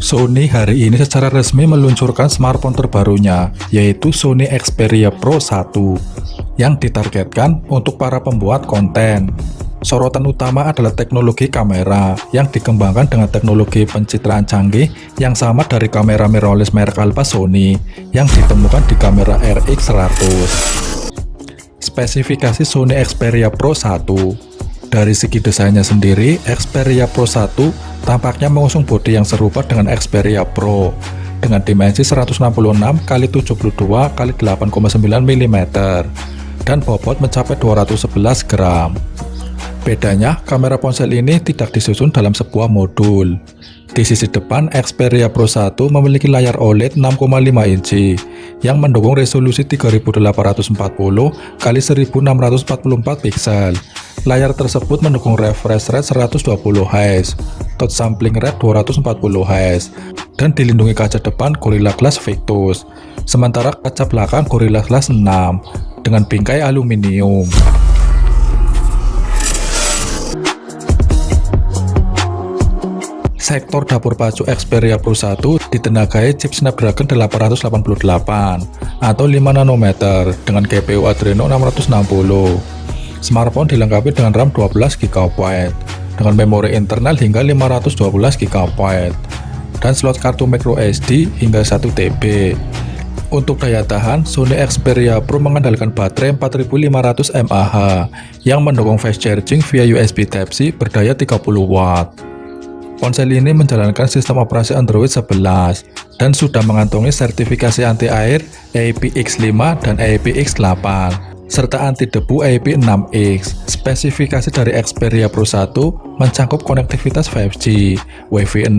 Sony hari ini secara resmi meluncurkan smartphone terbarunya, yaitu Sony Xperia Pro 1, yang ditargetkan untuk para pembuat konten. Sorotan utama adalah teknologi kamera, yang dikembangkan dengan teknologi pencitraan canggih yang sama dari kamera mirrorless merek Alpha Sony, yang ditemukan di kamera RX100. Spesifikasi Sony Xperia Pro 1. Dari segi desainnya sendiri, Xperia Pro 1 tampaknya mengusung bodi yang serupa dengan Xperia Pro dengan dimensi 166x72x8,9 mm dan bobot mencapai 211 gram. Bedanya, kamera ponsel ini tidak disusun dalam sebuah modul. Di sisi depan, Xperia Pro 1 memiliki layar OLED 6,5 inci yang mendukung resolusi 3840x1644 piksel. Layar tersebut mendukung refresh rate 120 Hz, touch sampling rate 240 Hz, dan dilindungi kaca depan Gorilla Glass Victus, sementara kaca belakang Gorilla Glass 6 dengan bingkai aluminium. Sektor dapur pacu Xperia Pro 1 ditenagai chip Snapdragon 888 atau 5 nanometer dengan GPU Adreno 660. Smartphone dilengkapi dengan RAM 12 GB dengan memori internal hingga 512 GB dan slot kartu microSD hingga 1 TB. Untuk daya tahan, Sony Xperia Pro mengandalkan baterai 4500 mAh yang mendukung fast charging via USB Type-C berdaya 30 Watt. Ponsel ini menjalankan sistem operasi Android 11 dan sudah mengantongi sertifikasi anti-air IPX5 dan IPX8 serta anti debu IP6X. Spesifikasi dari Xperia Pro 1 mencakup konektivitas 5G, Wi-Fi 6,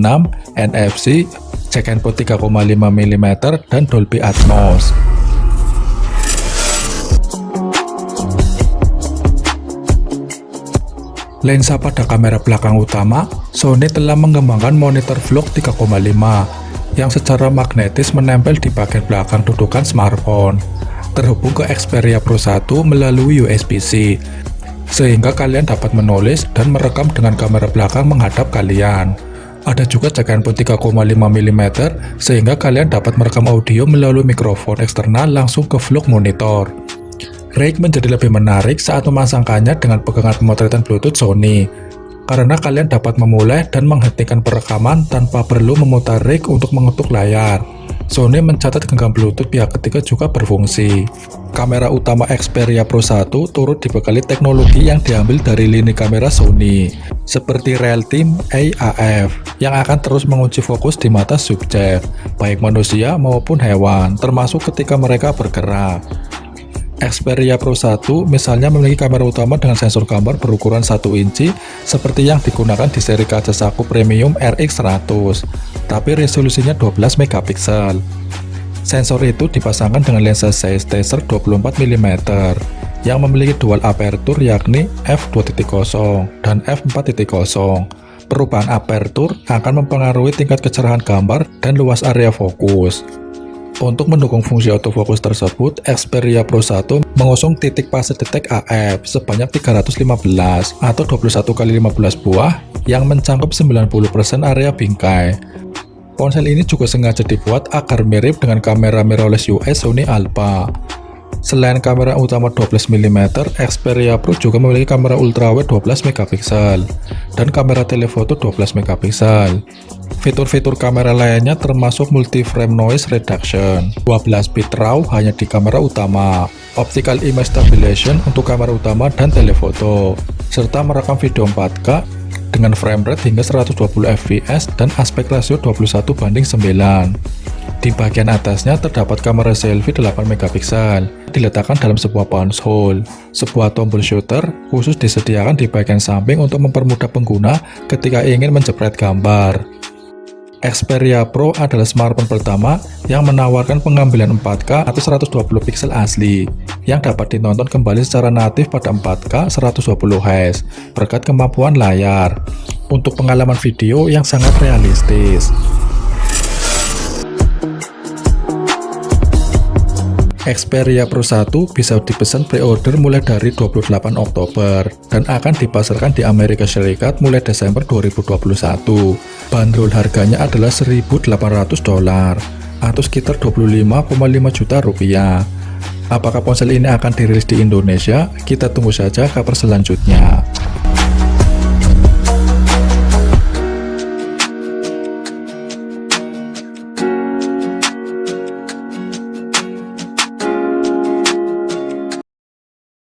NFC, jack and port 3,5 mm, dan Dolby Atmos. Lensa pada kamera belakang utama, Sony telah mengembangkan monitor vlog 3,5 yang secara magnetis menempel di bagian belakang dudukan smartphone, terhubung ke Xperia Pro 1 melalui USB-C, sehingga kalian dapat menulis dan merekam dengan kamera belakang menghadap kalian. Ada juga jack and port 3,5 mm, sehingga kalian dapat merekam audio melalui mikrofon eksternal langsung ke vlog monitor. Rig menjadi lebih menarik saat memasangkannya dengan pegangan pemotretan Bluetooth Sony, karena kalian dapat memulai dan menghentikan perekaman tanpa perlu memutar rig untuk mengetuk layar. Sony mencatat genggam Bluetooth pihak ketiga juga berfungsi. Kamera utama Xperia Pro 1 turut dibekali teknologi yang diambil dari lini kamera Sony, seperti Real Time AF, yang akan terus menguji fokus di mata subjek, baik manusia maupun hewan, termasuk ketika mereka bergerak. Xperia Pro 1 misalnya memiliki kamera utama dengan sensor gambar berukuran 1 inci seperti yang digunakan di seri kaca saku premium RX100, tapi resolusinya 12 megapiksel. Sensor itu dipasangkan dengan lensa size teaser 24 mm yang memiliki dual aperture yakni f2.0 dan f4.0. Perubahan aperture akan mempengaruhi tingkat kecerahan gambar dan luas area fokus. Untuk mendukung fungsi autofocus tersebut, Xperia Pro 1 mengusung titik fase detek AF sebanyak 315 atau 21x15 buah yang mencakup 90% area bingkai. Ponsel ini juga sengaja dibuat agar mirip dengan kamera mirrorless US Sony Alpha. Selain kamera utama 12 mm, Xperia Pro juga memiliki kamera ultrawide 12 megapiksel dan kamera telefoto 12 megapiksel. Fitur-fitur kamera lainnya termasuk multi-frame noise reduction, 12 bit RAW hanya di kamera utama, optical image stabilization untuk kamera utama dan telefoto, serta merekam video 4K dengan frame rate hingga 120 fps dan aspek rasio 21:9. Di bagian atasnya terdapat kamera selfie 8 megapiksel, diletakkan dalam sebuah punch hole. Sebuah tombol shutter khusus disediakan di bagian samping untuk mempermudah pengguna ketika ingin menjepret gambar. Xperia Pro adalah smartphone pertama yang menawarkan pengambilan 4K atau 120 piksel asli yang dapat ditonton kembali secara natif pada 4K 120 Hz berkat kemampuan layar untuk pengalaman video yang sangat realistis. Xperia Pro 1 bisa dipesan pre-order mulai dari 28 Oktober dan akan dipasarkan di Amerika Serikat mulai Desember 2021. Bandrol harganya adalah $1.800 atau sekitar 25,5 juta rupiah. Apakah ponsel ini akan dirilis di Indonesia? Kita tunggu saja kabar selanjutnya.